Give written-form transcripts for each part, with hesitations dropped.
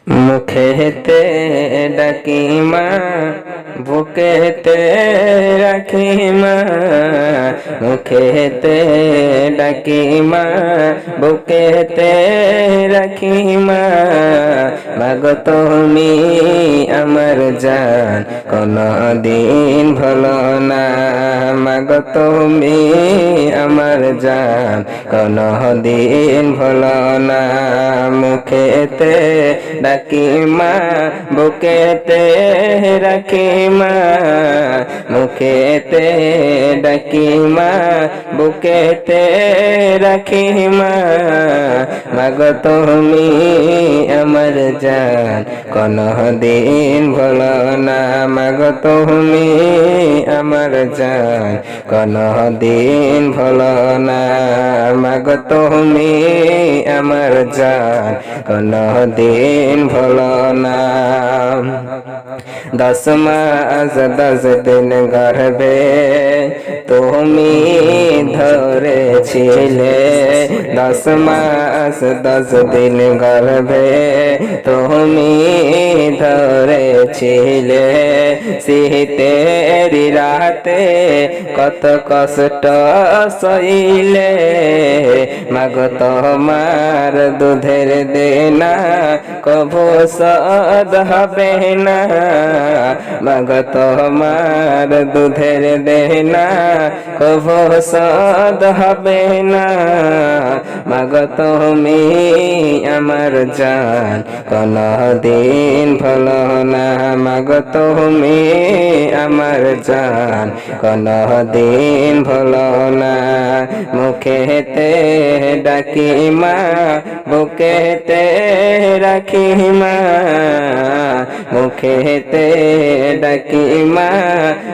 মুখেতে ডাকি মা, বুকেতে রাখি মা। মুখেতে ডাকি মা, বুকেতে রাখি মা। মাগো তুমি আমার জান, কোনদিন ভুলো না। মাগো তুমি আমার জান, কোনদিন ভুলো না। মুখেতে ডাকি মা, বুকেতে রাখি মা। মুখেতে ডাকি মা, বুকেতে রাখি মা। মাগো তুমি আমার জান, কোনদিন ভুলো না। মাগো তুমি আমার জান, কোনদিন ভুলো না। মাগো তুমি আমার জান, কোনদিন ভুলো না। 10 মাস 10 দিন গর্ভে তুমি ধরেছিলে। 10 মাস 10 দিন গর্ভে তুমি ধরেছিলে। শীতের রাতে কত কষ্ট সইলে। মাগো তোমার দুধের দেনা কভু শোধ হবে না। মাগো তোমার দুধের দেনা কভু শোধ হবে না। মাগো তুমি আমার জান, কোনদিন ভুলো না। মাগো তুমি আমার জান, কোনদিন ভুলো না। মুখেতে ডাকি মা, বুকেতে রাখি মা। মুখেতে ডাকি মা,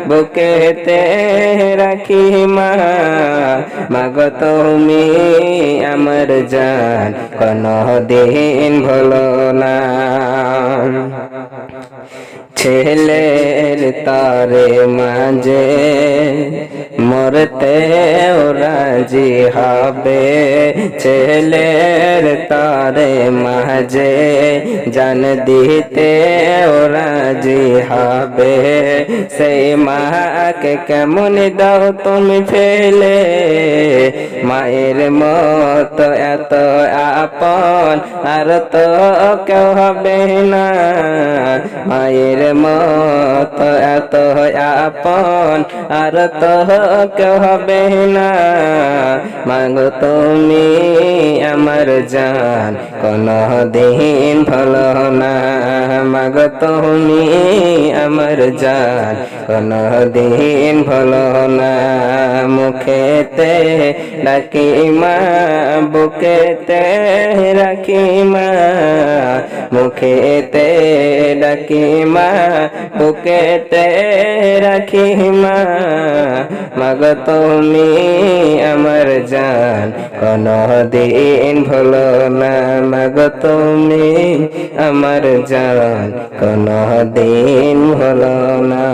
বুকেতে রাখি মা। মাগো তুমি আমার জান, কোনদিন ভুলো না। ছেলের তারে মাঝে মরতে রাজি হবে। ছেলের তারে মাঝে জান দিতে রাজি হবে। সেই মাকে কেমন দাও তুমি ফেলে। মায়ের মতো এত আপন আর তো কেউ হবে না। মায়ের মতো এত আপন আর তো কেউ হবে না। মাগো তুমি আমার জান, কোনদিন ভুলো না। মাগো তুমি আমার জান, কোনদিন ভুলো না। মুখেতে ডাকি মা, বুকেতে রাখি মা। মুখেতে ডাকি মা, বুকেতে রাখি মা। মাগো তুমি আমার জান, কোনদিন ভুলো না। মাগো তুমি আমার জান, কোনদিন ভুলো না।